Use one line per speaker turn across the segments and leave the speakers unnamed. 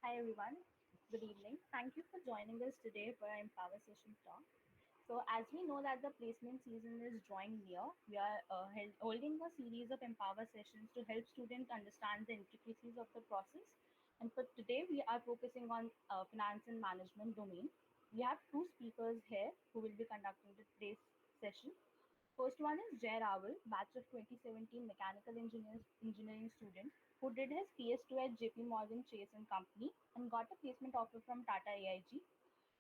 Hi everyone, good evening. Thank you for joining us today for our Empower Session talk. So, as we know that the placement season is drawing near, we are holding a series of Empower sessions to help students understand the intricacies of the process. And for today, we are focusing on finance and management domain. We have two speakers here who will be conducting today's session. First one is Jay Rawal, batch of 2017 engineering student who did his PS2 at JP Morgan Chase and Company and got a placement offer from Tata AIG.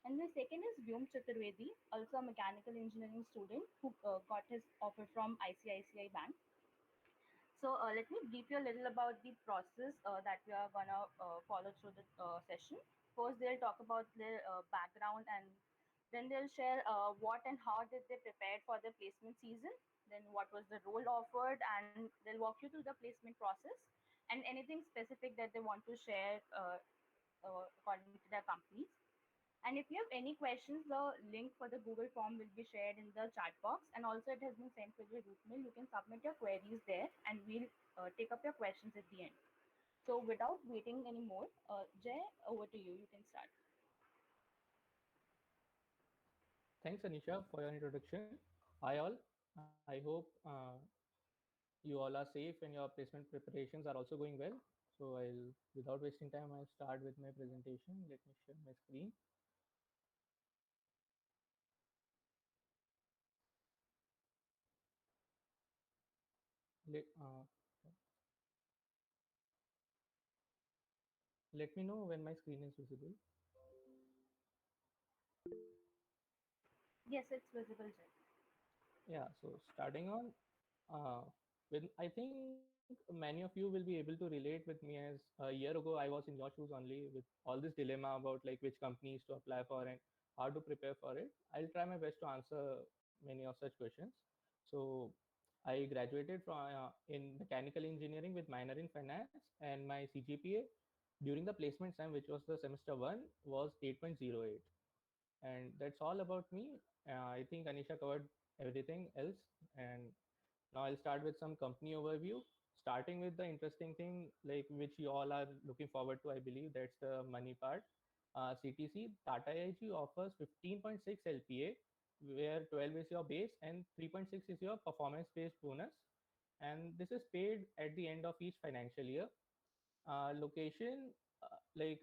And the second is Vyom Chaturvedi, also a mechanical engineering student who got his offer from ICICI Bank. So let me brief you a little about the process that we are gonna follow through the session. First, they'll talk about their background, and then they'll share what and how did they prepare for the placement season. Then what was the role offered, and they'll walk you through the placement process and anything specific that they want to share according to their companies. And if you have any questions, the link for the Google form will be shared in the chat box. And also, it has been sent with your root mail. You can submit your queries there, and we'll take up your questions at the end. So, without waiting anymore, Jay, over to you. You can start.
Thanks, Anisha, for your introduction. Hi, all. I hope you all are safe and your placement preparations are also going well. So, without wasting time, I'll start with my presentation. Let me share my screen. Let, uh, Let me know when my screen is visible.
Yes, it's visible, Jay.
Yeah, so starting on, with I think many of you will be able to relate with me as a year ago I was in your shoes only with all this dilemma about like which companies to apply for and how to prepare for it. I'll try my best to answer many of such questions. So I graduated from in mechanical engineering with minor in finance, and my CGPA during the placement time, which was the semester one, was 8.08. And that's all about me. I think Anisha covered everything else. And now I'll start with some company overview, starting with the interesting thing, like which you all are looking forward to, I believe. That's the money part. CTC, Tata AIG offers 15.6 LPA, where 12 is your base and 3.6 is your performance-based bonus. And this is paid at the end of each financial year. Location, its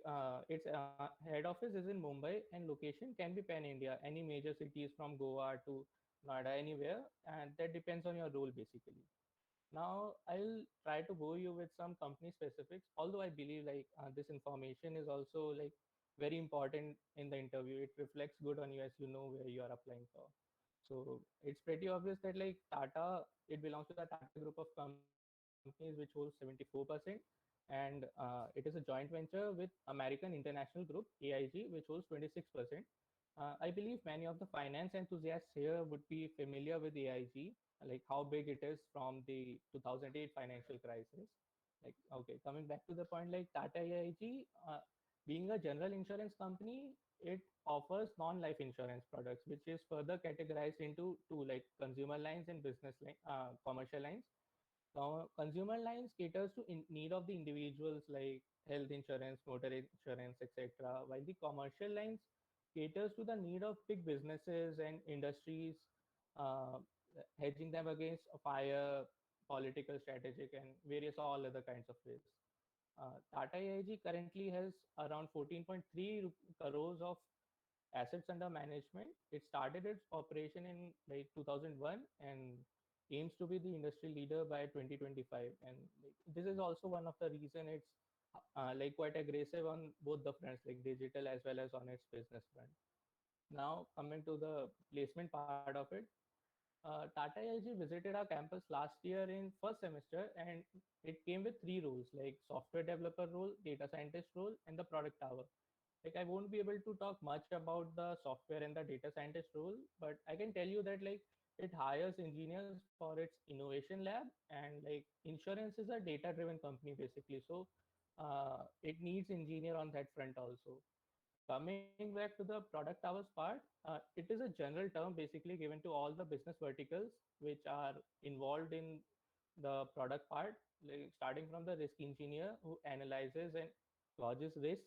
head office is in Mumbai, and location can be pan India, any major cities from Goa to Noida, anywhere, and that depends on your role basically. Now I'll try to bore you with some company specifics, although I believe this information is also like very important in the interview. It reflects good on you as you know where you are applying for. So it's pretty obvious that like Tata, it belongs to the Tata group of companies which holds 74%, and it is a joint venture with American International Group (AIG), which holds 26%. I believe many of the finance enthusiasts here would be familiar with AIG, like how big it is from the 2008 financial crisis. Like, okay, coming back to the point, like Tata AIG, being a general insurance company, it offers non-life insurance products, which is further categorized into two, like consumer lines and commercial lines. Consumer lines caters to need of the individuals like health insurance, motor insurance, etc. While the commercial lines caters to the need of big businesses and industries, uh, hedging them against fire, political, strategic, and various all other kinds of risks. Tata AIG currently has around 14.3 crores of assets under management. It started its operation in like 2001 and aims to be the industry leader by 2025. And like, this is also one of the reason it's like quite aggressive on both the fronts, like digital as well as on its business front. Now coming to the placement part of it, Tata AIG visited our campus last year in first semester, and it came with three roles like software developer role, data scientist role, and the product tower. Like I won't be able to talk much about the software and the data scientist role, but I can tell you that like it hires engineers for its innovation lab, and like insurance is a data driven company basically. So it needs engineer on that front also. Coming back to the product towers part, it is a general term basically given to all the business verticals which are involved in the product part, like starting from the risk engineer who analyzes and gauges risk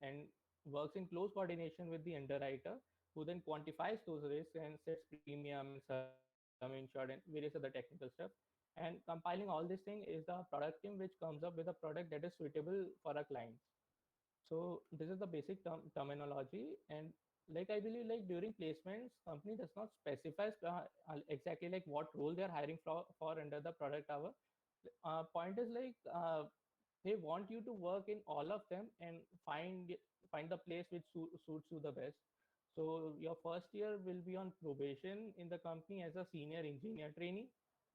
and works in close coordination with the underwriter, who then quantifies those risks and sets premium and sum insured and various other technical stuff. And compiling all this thing is the product team which comes up with a product that is suitable for a client. So this is the basic terminology. And like I believe, like during placements, company does not specify exactly like what role they are hiring for under the product hour. Point is like they want you to work in all of them and find the place which suits you the best. So your first year will be on probation in the company as a senior engineer trainee,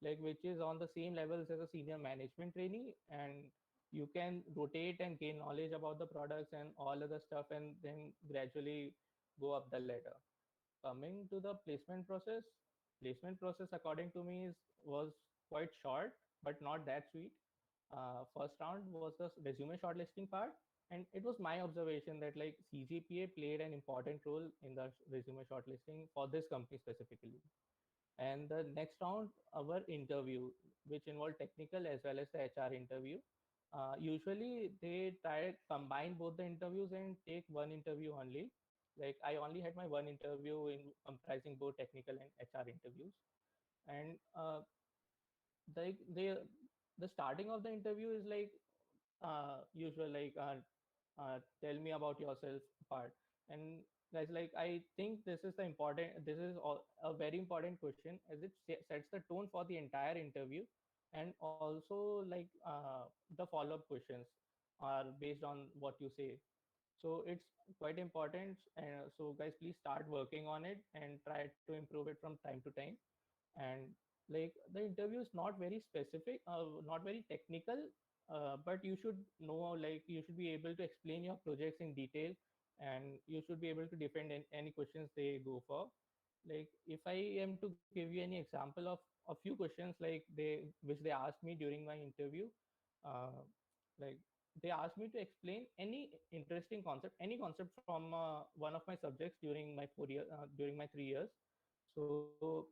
like which is on the same levels as a senior management trainee. And you can rotate and gain knowledge about the products and all other stuff, and then gradually go up the ladder. Coming to the placement process according to me was quite short, but not that sweet. First round was the resume shortlisting part, and it was my observation that like CGPA played an important role in the resume shortlisting for this company specifically. And the next round, our interview, which involved technical as well as the HR interview. Usually they try to combine both the interviews and take one interview only. Like I only had my one interview in comprising both technical and HR interviews. And like the starting of the interview is like usual, like tell me about yourself part. And guys, like I think this is a very important question, as it sets the tone for the entire interview. And also like the follow-up questions are based on what you say. So it's quite important. So guys, please start working on it and try to improve it from time to time. And like the interview is not very specific, not very technical, but you should know, like you should be able to explain your projects in detail, and you should be able to defend any questions they go for. Like if I am to give you any example of a few questions like they which they asked me during my interview, uh, like they asked me to explain any interesting concept, any concept from one of my subjects during my 4 year during my 3 years. So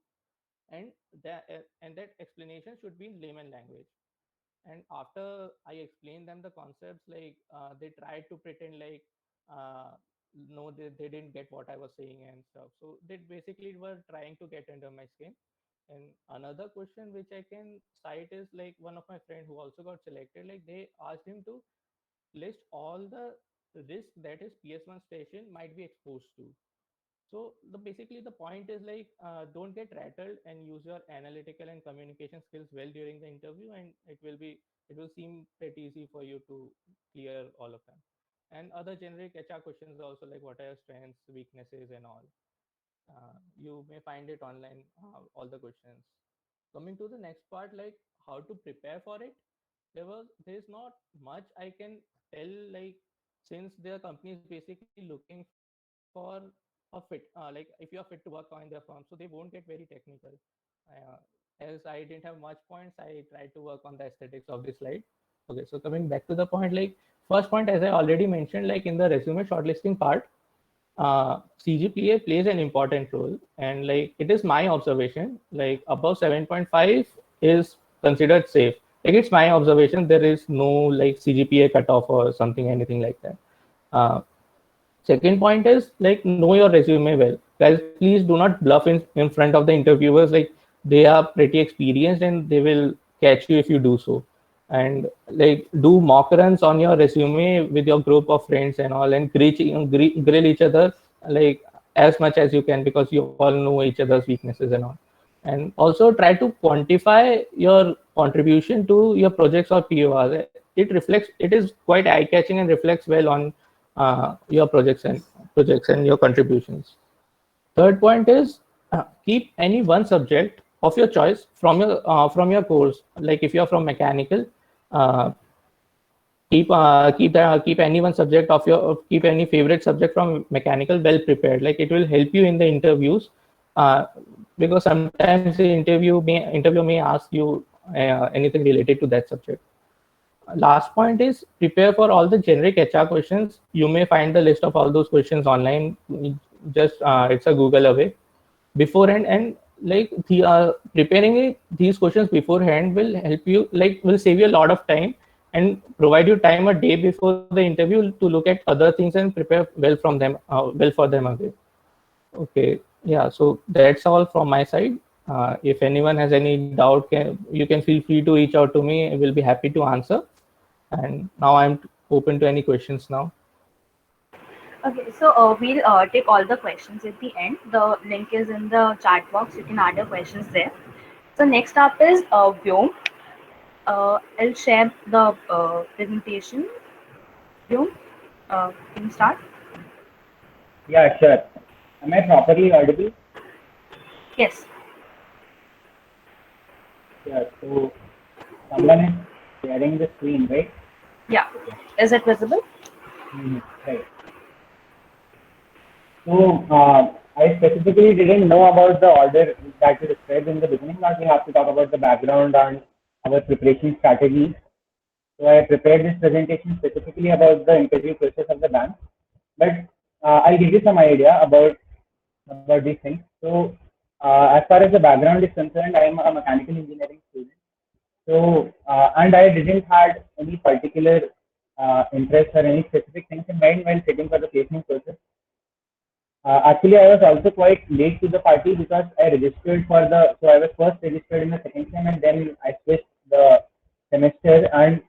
and that explanation should be in layman language. And after I explained them the concepts, like they tried to pretend like uh, no, they didn't get what I was saying and stuff. So they basically were trying to get under my skin. And another question which I can cite is like one of my friend who also got selected, like they asked him to list all the risk that his PS1 station might be exposed to. So basically the point is like don't get rattled and use your analytical and communication skills well during the interview, and it will seem pretty easy for you to clear all of them. And other generic HR questions also, like what are your strengths, weaknesses, and all. You may find it online, all the questions. Coming to the next part, like how to prepare for it, there's not much I can tell, like since their company is basically looking for a fit, like if you are fit to work in their firm, so they won't get very technical. As I didn't have much points, I tried to work on the aesthetics of the slide. Okay, so coming back to the point, like first point, as I already mentioned, like in the resume shortlisting part, CGPA plays an important role, and like it is my observation, like above 7.5 is considered safe. Like it's my observation, there is no like CGPA cutoff or something, anything like that. Uh, Second point is like know your resume well. Guys, please do not bluff in front of the interviewers. Like they are pretty experienced and they will catch you if you do so. And like do mock runs on your resume with your group of friends and all, and grill each other like as much as you can, because you all know each other's weaknesses and all. And also try to quantify your contribution to your projects or PORs. It is quite eye catching and reflects well on your projects and your contributions. Third point is keep any one subject of your choice from your course. Like if you are from mechanical, uh, keep any one subject of your keep any favorite subject from mechanical well prepared. Like it will help you in the interviews, uh, because sometimes the interview may ask you anything related to that subject. Last point is prepare for all the generic HR questions. You may find the list of all those questions online. Just it's a Google away beforehand. And like preparing these questions beforehand will help you, like will save you a lot of time. and provide you time a day before the interview to look at other things and prepare well from them, well for them again. Okay, yeah. So that's all from my side. If anyone has any doubt, you can feel free to reach out to me. I will be happy to answer. And now I'm open to any questions now.
Okay, so we'll take all the questions at the end. The link is in the chat box. You can add your questions there. So next up is Vyom. I'll share the presentation. Vyom, can you start?
Yeah, sure. Am I properly audible?
Yes.
Yeah, so someone is sharing the screen, right?
Yeah. Is it visible?
Right. So I specifically didn't know about the order that you described in the beginning. Now we have to talk about the background and our preparation strategies. So I prepared this presentation specifically about the interview process of the bank. But I'll give you some idea about these things. So as far as the background is concerned, I am a mechanical engineering student. So, and I didn't had any particular interest or any specific things in mind while sitting for the placement process. Actually, I was also quite late to the party because I registered for so I was first registered in the second sem and then I switched the semester and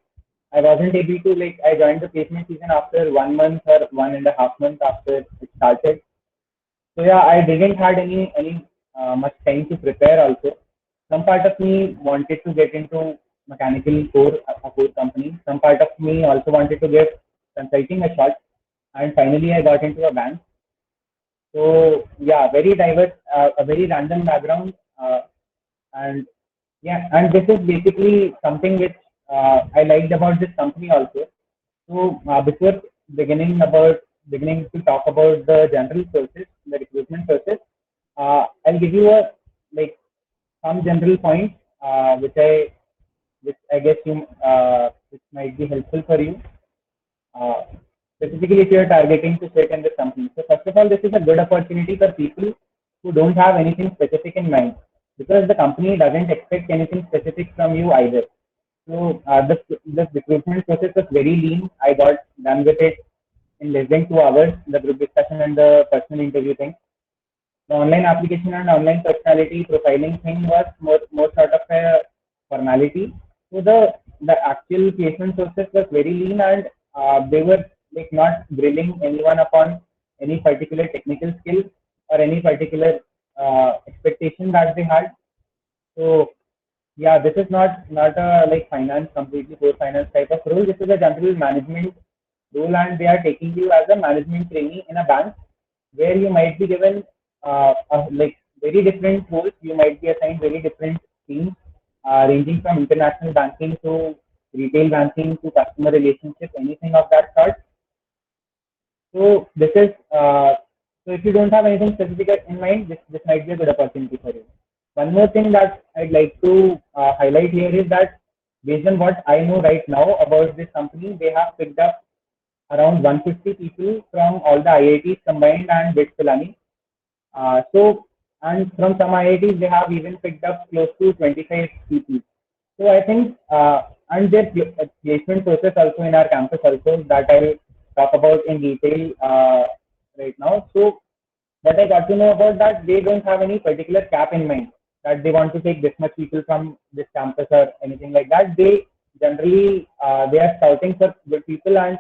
I wasn't able to, like, I joined the placement season after 1 month or 1.5 months after it started. So yeah, I didn't had any much time to prepare also. Some part of me wanted to get into mechanical core company. Some part of me also wanted to give consulting a shot. And finally, I got into a bank. So yeah, very diverse, a very random background. And yeah, and this is basically something which I liked about this company also. So before beginning to talk about the general process, the recruitment process, I'll give you a like some general points which I guess you which might be helpful for you. Uh, Specifically, if you're targeting to sit in this company. So first of all, this is a good opportunity for people who don't have anything specific in mind because the company doesn't expect anything specific from you either. So this recruitment process was very lean. I got done with it in less than 2 hours, the group discussion and the personal interview thing. The online application and online personality profiling thing was more sort of a formality. So the actual placement process was very lean and they were like not grilling anyone upon any particular technical skills or any particular expectation that they had. So yeah, this is not a like finance completely core finance type of role. This is a general management role, and they are taking you as a management trainee in a bank where you might be given like very different roles. You might be assigned very different teams, ranging from international banking to retail banking to customer relationship, anything of that sort. So this is so if you don't have anything specific in mind, this might be a good opportunity for you. One more thing that I'd like to highlight here is that based on what I know right now about this company, they have picked up around 150 people from all the IITs combined and BITS Pilani. And from some IITs, they have even picked up close to 25 people. So I think, and their placement process also in our campus also that I'll talk about in detail right now. So what I got to know about that, they don't have any particular cap in mind that they want to take this much people from this campus or anything like that. They generally they are scouting for good people and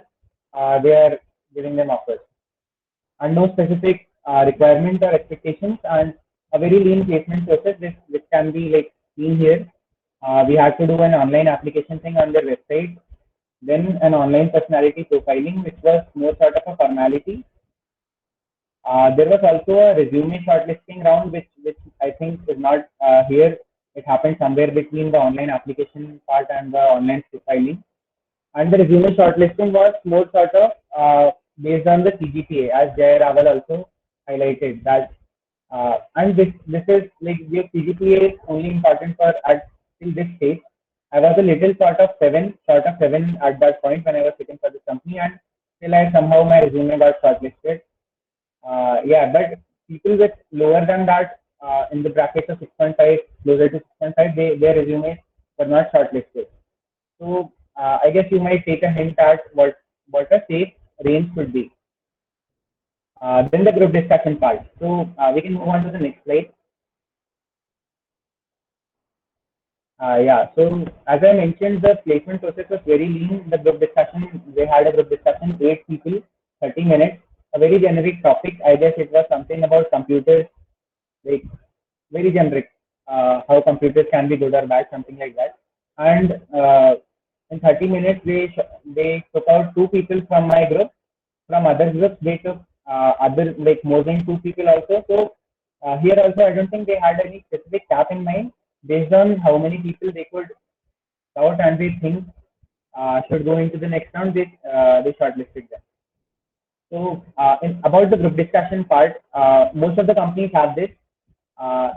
they are giving them offers and no specific requirement or expectations and a very lean placement process which can be like seen here. We had to do an online application thing on their website, then an online personality profiling, which was more sort of a formality. There was also a resume shortlisting round, which I think is not here. It happened somewhere between the online application part and the online profiling. And the resume shortlisting was more sort of based on the CGPA, as Jay Raval also highlighted that. And this is like your CGPA is only important for at till this stage. I was a little sort of seven at that point when I was sitting for this company, and still I somehow my resume got shortlisted. Yeah, but people with lower than that in the brackets of 6.5, closer to 6.5, their resumes were not shortlisted. So I guess you might take a hint at what a safe range should be. Then the group discussion part. So we can move on to the next slide. Yeah, so as I mentioned, the placement process was very lean. The group discussion, they had a group discussion, 8 people, 30 minutes, a very generic topic. I guess it was something about computers, like very generic, how computers can be good or bad, something like that. And in 30 minutes, they took out 2 people from my group. From other groups, they took other like more than 2 people also. So here also, I don't think they had any specific cap in mind based on how many people they could scout and they think should go into the next round. They shortlisted them. So about the group discussion part, most of the companies have this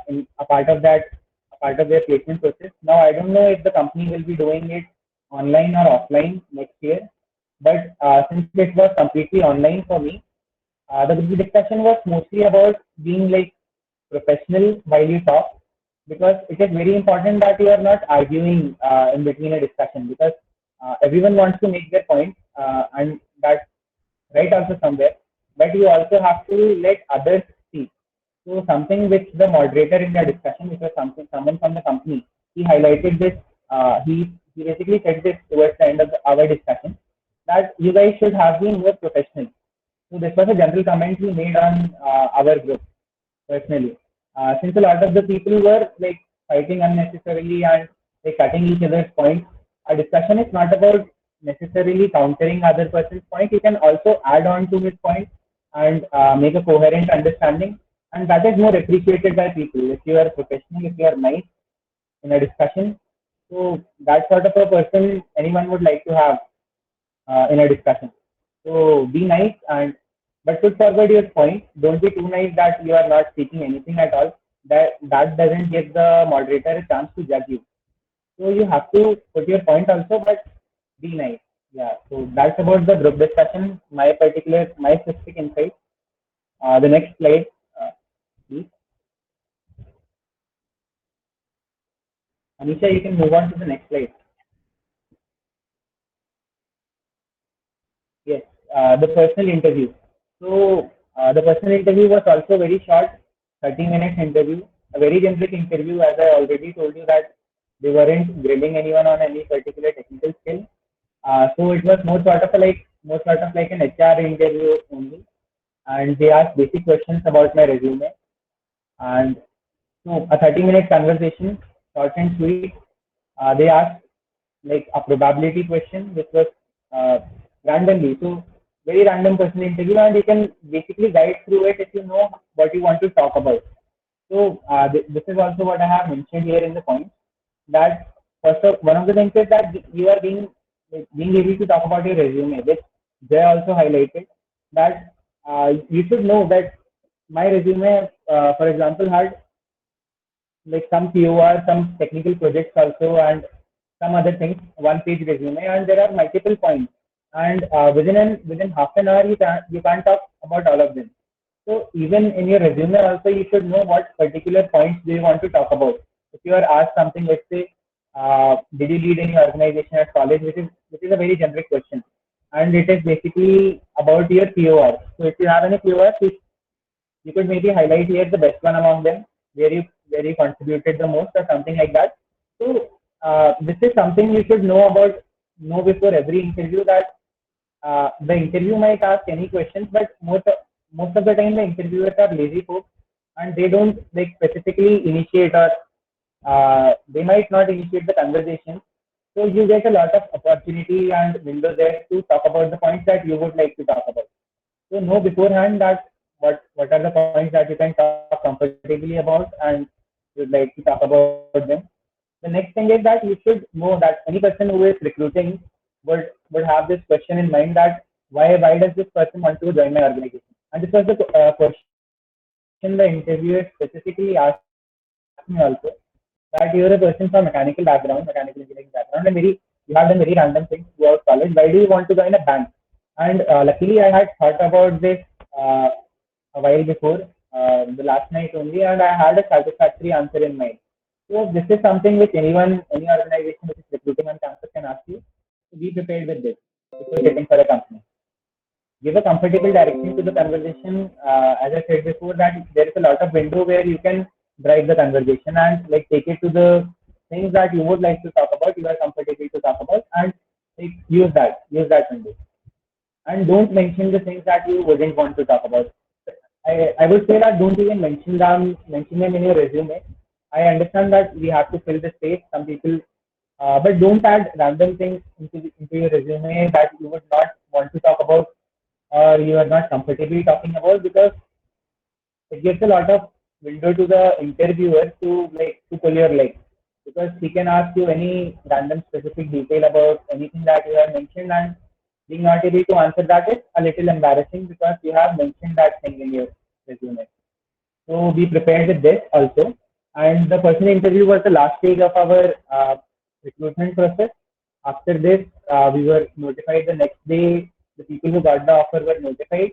in a part of that, a part of their placement process. Now I don't know if the company will be doing it online or offline next year, but since it was completely online for me, the group discussion was mostly about being like professional while you talk, because it is very important that you are not arguing in between a discussion, because everyone wants to make their point, and that's right also somewhere, but you also have to let others speak. So something which the moderator in the discussion, which was someone from the company, he highlighted this. He basically said this towards the end of our discussion, that you guys should have been more professional. So this was a general comment he made on our group personally. Since a lot of the people were like fighting unnecessarily and like cutting each other's points, a discussion is not about necessarily countering other person's point. You can also add on to his point and make a coherent understanding, and that is more appreciated by people. If you are professional, if you are nice in a discussion, so that sort of a person anyone would like to have in a discussion. So be nice, and but put forward your point. Don't be too nice that you are not speaking anything at all. That doesn't give the moderator a chance to judge you. So you have to put your point also, but be nice. Yeah. So that's about the group discussion. My specific insight. The next slide, please. Anisha, you can move on to the next slide. Yes, the personal interview. So the personal interview was also very short, 30 minutes interview, a very generic interview. As I already told you that they weren't grilling anyone on any particular technical skill. So it was more sort of like an HR interview only, and they asked basic questions about my resume, and so a 30-minute conversation, short and sweet. They asked like a probability question, which was uh, randomly. So very random person interview, and you can basically guide through it if you know what you want to talk about. So this is also what I have mentioned here in the point, that first of one of the things is that you are being able to talk about your resume, which they also highlighted, that you should know that my resume, for example, had like some POR, some technical projects also, and some other things, one-page resume, and there are multiple points. And within half an hour, you can't talk about all of them. So even in your resume also, you should know what particular points do you want to talk about. If you are asked something, let's say, did you lead any organization at college, which is a very generic question, and it is basically about your POR. So if you have any POR, you could maybe highlight here the best one among them, where you contributed the most or something like that. So this is something you should know before every interview, that the interview might ask any questions, but most of the time the interviewers are lazy folks, and they don't like specifically initiate, or they might not initiate the conversation. So you get a lot of opportunity and window there to talk about the points that you would like to talk about. So know beforehand that what are the points that you can talk comfortably about and you'd like to talk about them. The next thing is that you should know that any person who is recruiting would have this question in mind, that why does this person want to join my organization? And this was the question the interviewer specifically asked me also, that you're a person from mechanical background, mechanical engineering background, and you have done very random things throughout college. Why do you want to join a bank? And luckily, I had thought about this uh, a while before, the last night only, and I had a satisfactory answer in mind. So this is something which any organization which is recruiting on campus can ask you. be prepared with this before getting for a company. Give a comfortable direction to the conversation. As I said before, that there is a lot of window where you can drive the conversation and like take it to the things that you would like to talk about, you are comfortable to talk about, and like, use that window. And don't mention the things that you wouldn't want to talk about. I would say that don't even mention them in your resume. I understand that we have to fill the space. Some people, but don't add random things into your resume that you would not want to talk about or you are not comfortable talking about, because it gives a lot of window to the interviewer to pull your leg, because he can ask you any random specific detail about anything that you have mentioned, and being not able to answer that is a little embarrassing because you have mentioned that thing in your resume. So be prepared with this also. And the personal interview was the last stage of our recruitment process. After this, we were notified the next day. The people who got the offer were notified.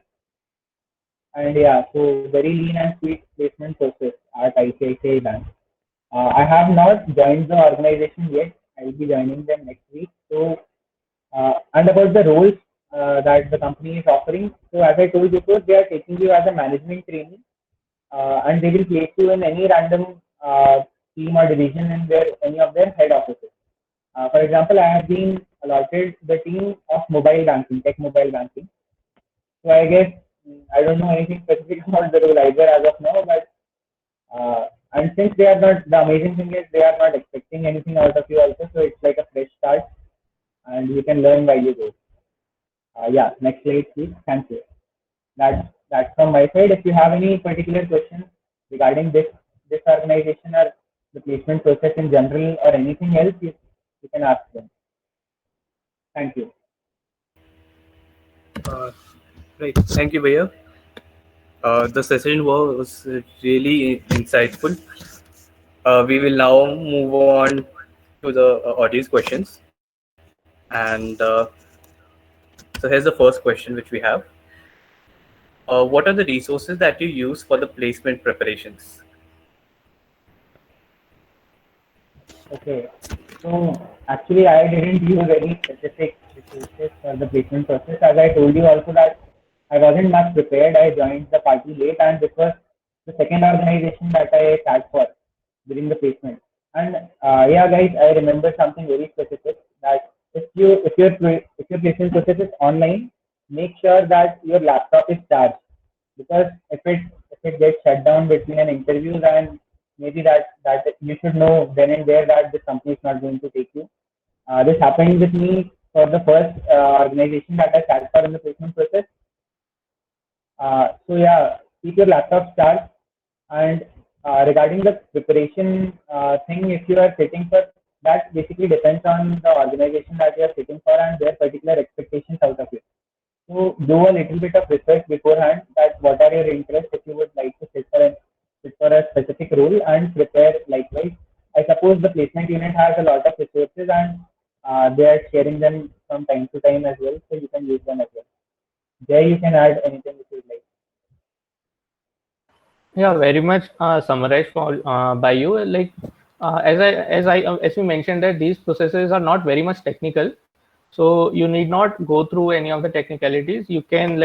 And yeah, so very lean and sweet placement process at ICICI Bank. I have not joined the organization yet. I will be joining them next week. So, and about the roles that the company is offering. So, as I told before, they are taking you as a management trainee, and they will place you in any random team or division in any of their head offices. For example, I have been allotted the team of mobile banking, tech mobile banking. So I guess I don't know anything specific about the role either as of now, but and since they are not, the amazing thing is they are not expecting anything out of you also, so it's like a fresh start, and you can learn while you go. Yeah, next slide, please. Thank you. That's from my side. If you have any particular questions regarding this organization or the placement process in general or anything else, you can ask them. Thank you.
Right. Thank you, Bhaiya. The session was really insightful. We will now move on to the audience questions. And so here's the first question which we have. What are the resources that you use for the placement preparations?
Okay. So actually, I didn't use any specific resources for the placement process. As I told you also that I wasn't much prepared. I joined the party late, and this was the second organization that I sat for during the placement. And yeah, guys, I remember something very specific, that if your placement process is online, make sure that your laptop is charged, because if it gets shut down between an interview, then maybe that you should know then and there that this company is not going to take you. This happened with me for the first organization that I sat for in the placement process. So yeah, keep your laptop charged. And regarding the preparation thing, if you are sitting for, that basically depends on the organization that you are sitting for and their particular expectations out of you. So do a little bit of research beforehand, that what are your interests if you would like to sit for a specific role, and prepare likewise. I suppose the placement unit has a lot of resources, and they are sharing them from time to time as well, so you can use them as well. There you can add anything if you would like.
Yeah, very much summarized by you. Like as you mentioned that these processes are not very much technical, so you need not go through any of the technicalities. You can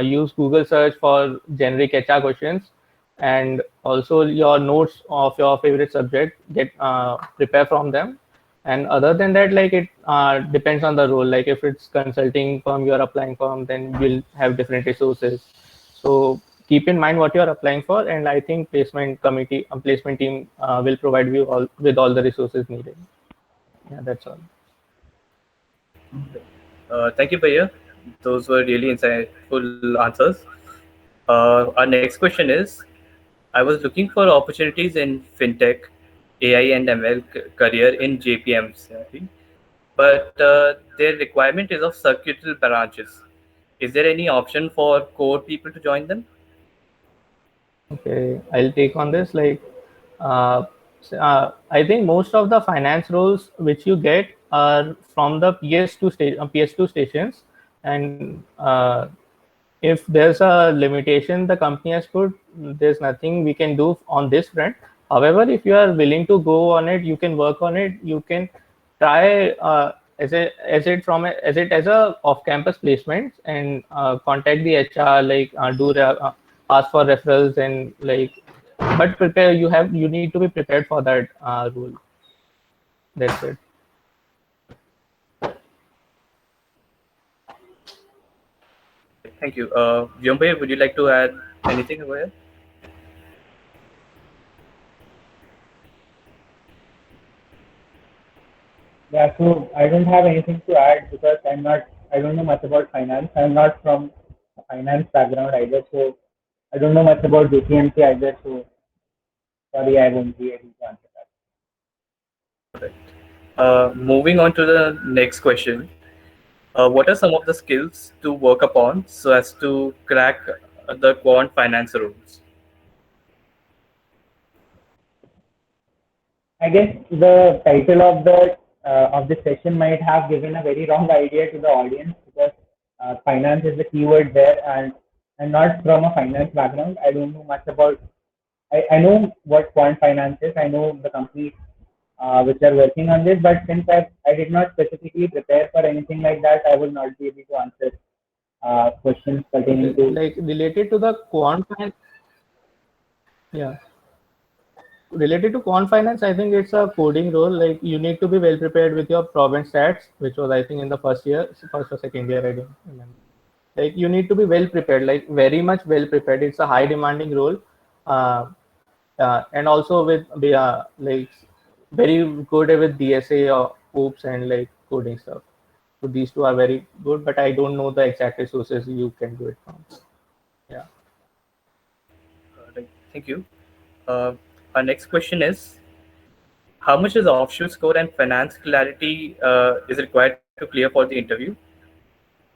use Google search for generic HR questions, and also your notes of your favorite subject, get prepare from them. And other than that, like it depends on the role. Like if it's consulting firm you are applying from, then you'll have different resources. So keep in mind what you are applying for, and I think placement team will provide you all with all the resources needed. Yeah, that's all.
Thank you, Bhaiya. Those were really insightful answers. Our next question is, I was looking for opportunities in fintech, AI and ML career in JPMs, I think. But their requirement is of circuitous branches. Is there any option for core people to join them?
Okay, I'll take on this. Uh, I think most of the finance roles which you get are from the PS2 stations, and if there's a limitation the company has put, there's nothing we can do on this front. However, if you are willing to go on it, you can work on it. You can try as it as a off-campus placements, and contact the HR, like ask for referrals, and like, but prepare. You need to be prepared for that role. That's it.
Thank you. Vyom bhai, would you like to add anything over here?
Yeah, so I don't have anything to add because I don't know much about finance. I'm not from a finance background either, so I don't know much about JPMC either. So sorry, I won't be able to answer that.
Moving on to the next question. What are some of the skills to work upon so as to crack the quant finance roles?
I guess the title of this session might have given a very wrong idea to the audience because finance is the keyword there, and I'm not from a finance background. I don't know much about. I know what quant finance is. I know the companies which are working on this, but since I did not specifically prepare for anything like that, I will not be able to answer questions pertaining
Okay,
to.
like related to the yeah. Related to quant finance, I think it's a coding role. Like you need to be well prepared with your prob and stats, which was I think in the first or second year, I don't remember. Like you need to be well prepared, like very much well prepared. It's a high demanding role, uh, and also with like very good with DSA or OOPS and like coding stuff. So these two are very good, but I don't know the exact resources you can do it from. Yeah.
Right. Thank you. Our next question is, how much is offshore score and finance clarity is required to clear for the interview?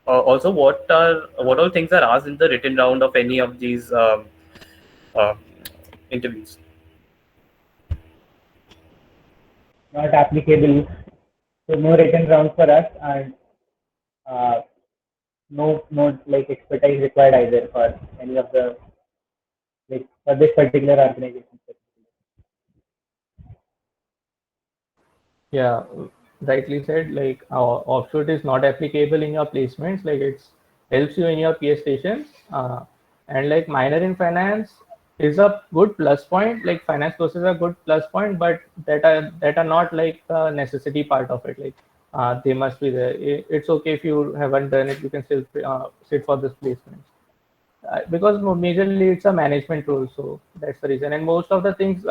Also, what all things are asked in the written round of any of these uh, interviews?
Not applicable. So no written round for us, and uh, no like expertise required either for any of the like for this particular organization.
Yeah, rightly said. Like our offshoot is not applicable in your placements. Like it's helps you in your PS stations. And like minor in finance is a good plus point. Like finance courses are good plus point, but that are not like the necessity part of it. Like they must be there. It's okay if you haven't done it. You can still sit for this placement. Because majorly it's a management role, so that's the reason. And most of the things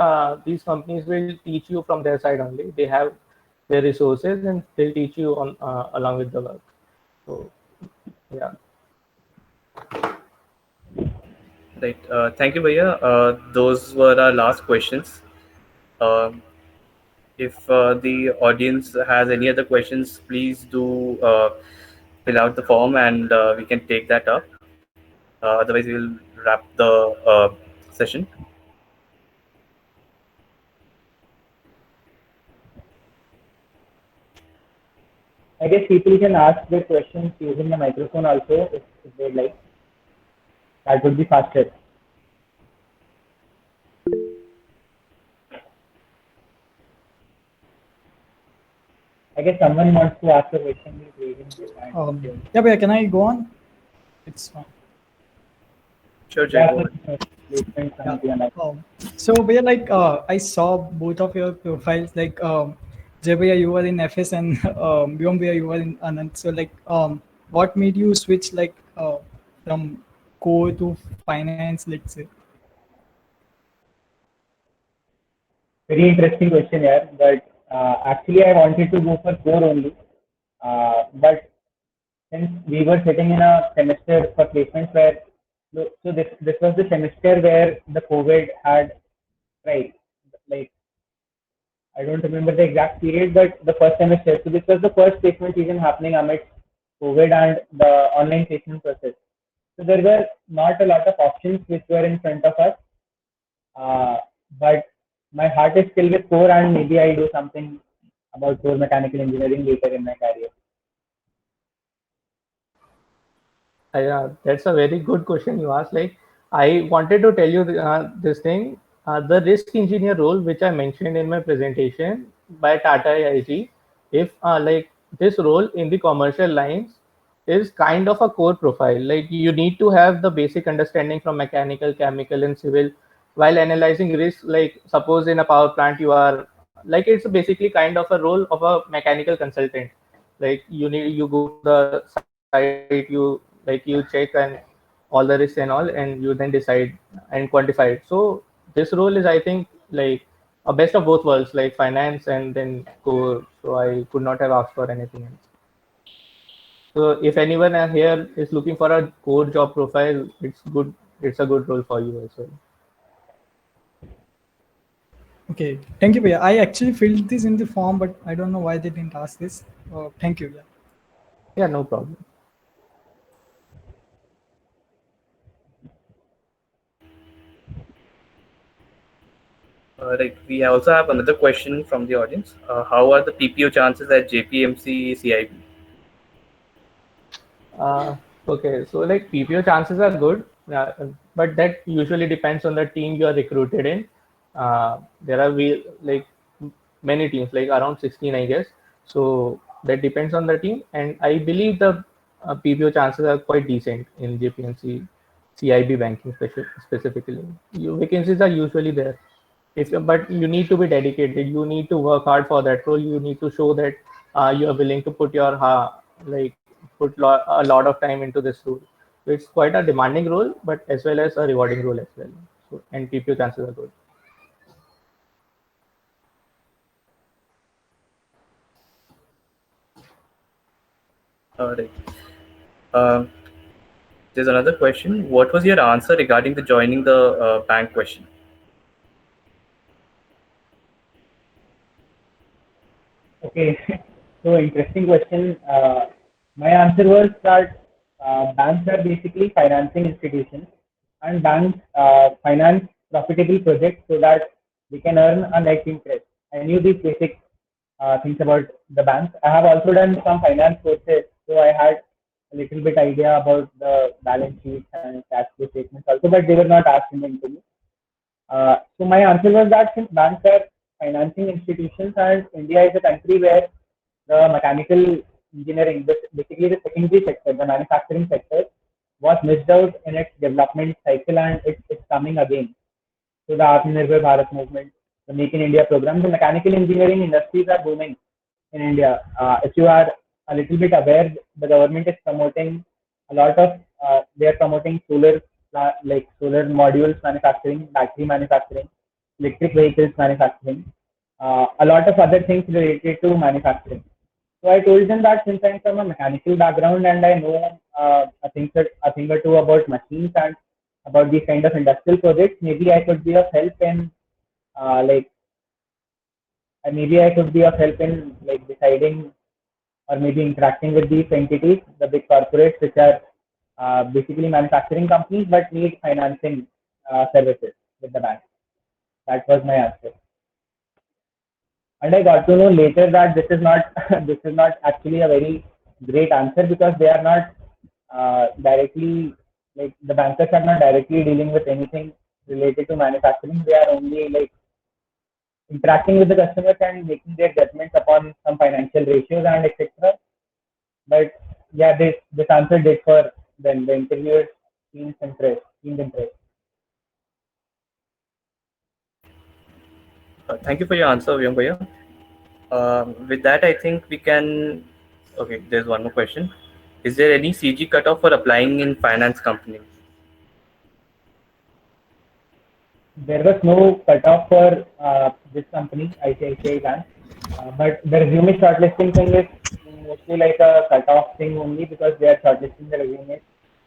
these companies will teach you from their side only. They have their resources and they'll teach you on along with the work. So yeah.
Right. Thank you, Bhaiya. Those were our last questions. If the audience has any other questions, please do fill out the form and we can take that up. Otherwise, we will wrap the session.
I guess people can ask their questions using the microphone also if they'd like. That would be faster. I guess someone wants to ask a question.
Yeah, but can I go on? It's fine.
Sure, Jay. Go ahead.
So, Bhaiya, like I saw both of your profiles. Like, Jay Bhaiya, you were in FS, and Vyom Bhaiya, you were in Anand. So, like, what made you switch like from core to finance? Let's say.
Very interesting question here, but actually I wanted to go for core only. But since we were sitting in a semester for placements where, so this was the semester where the COVID had, right, like I don't remember the exact period, but the first semester. So this was the first placement season happening amidst COVID and the online placement process. So there were not a lot of options which were in front of us. But my heart is still with core, and maybe I do something about core mechanical engineering later in my career.
Yeah, that's a very good question you asked. Like, I wanted to tell you this thing. The risk engineer role, which I mentioned in my presentation by Tata AIG, if like this role in the commercial lines is kind of a core profile. Like you need to have the basic understanding from mechanical, chemical, and civil while analyzing risk. Like suppose in a power plant, you are like it's basically kind of a role of a mechanical consultant. Like you go to the site, you check and all the risks and all, and you then decide and quantify it. So this role is, I think, like a best of both worlds, like finance and then core. So I could not have asked for anything else. So if anyone here is looking for a core job profile, it's good. It's a good role for you as well.
Okay, thank you, Bhaiya. I actually filled this in the form, but I don't know why they didn't ask this. Thank you. Yeah.
Yeah, no problem.
Right. We also have another question from the audience. How are the PPO chances at JPMC CIB?
Okay, so like PPO chances are good, but that usually depends on the team you are recruited in. There are like many teams, like around 16, I guess. So that depends on the team, and I believe the PPO chances are quite decent in JPMC, CIB banking specifically. Vacancies are usually there. But you need to be dedicated. You need to work hard for that role. You need to show that you are willing to put your like a lot of time into this role. So it's quite a demanding role, but as well as a rewarding role as well. So and PPO chances are good.
Right. Um, there's another question. What was your answer regarding the joining the bank question?
Okay, so interesting question. My answer was that banks are basically financing institutions, and banks finance profitable projects so that they can earn a net interest. I knew these basic things about the banks. I have also done some finance courses, so I had a little bit idea about the balance sheets and cash flow statements also, but they were not asked in the interview. So my answer was that since banks are financing institutions and India is a country where the mechanical engineering, basically the secondary sector, the manufacturing sector, was missed out in its development cycle and it's coming again. So the Atmanirbhar Bharat movement, the Make in India program, the mechanical engineering industries are booming in India. If you are a little bit aware, the government is promoting a lot of, they are promoting like solar modules manufacturing, battery manufacturing, electric vehicles manufacturing, a lot of other things related to manufacturing. So I told them that since I'm from a mechanical background and I know a thing or two about machines and about these kind of industrial projects, maybe I could be of help in like maybe I could be of help in like deciding or maybe interacting with these entities, the big corporates which are basically manufacturing companies but need financing services with the bank. That was my answer. And I got to know later that this is not this is not actually a very great answer because they are not directly like the bankers are not directly dealing with anything related to manufacturing. They are only like interacting with the customers and making their judgments upon some financial ratios and etc. But yeah, this answer did for then the interviewers seemed interest.
Thank you for your answer, Vyom Bhaiya. With that, I think we can. Okay, there's one more question. Is there any CG cutoff for applying in finance company?
There was no cutoff for this company, ICICI Bank, but the resume shortlisting thing is mostly like a cutoff thing only because they are shortlisting the resume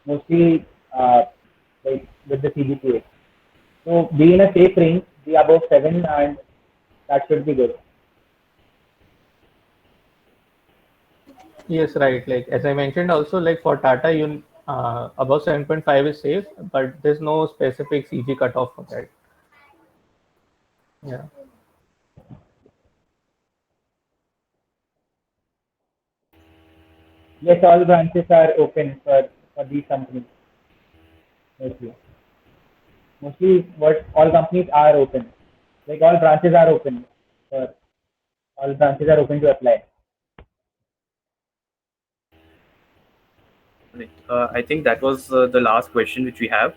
mostly like with the CGPA. So be in a safe range, be above 7, and that should be good.
Yes, right. Like as I mentioned, also like for Tata, you above 7.5 is safe, but there's no specific CG cutoff for that. Yeah.
Yes, all branches are open for these companies mostly. Mostly, what all companies are open, like all branches are open for all branches are open to apply.
I think that was the last question which we have.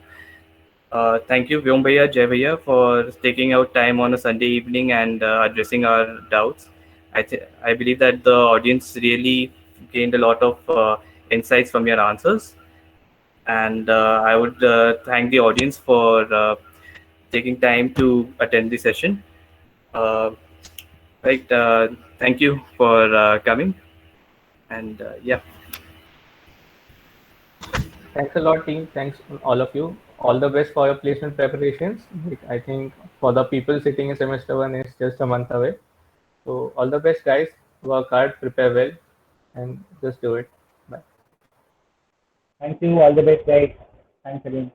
Thank you, Vyom Bhaiya, Jai Bhaiya, for taking out time on a Sunday evening and addressing our doubts. I believe that the audience really gained a lot of insights from your answers. And I would thank the audience for taking time to attend the session. Right, thank you for coming. And yeah.
Thanks a lot, team. Thanks all of you. All the best for your placement preparations. I think for the people sitting in semester 1, it's just a month away. So all the best, guys. Work hard, prepare well, and just do it. Bye.
Thank you. All the best, guys. Thanks again.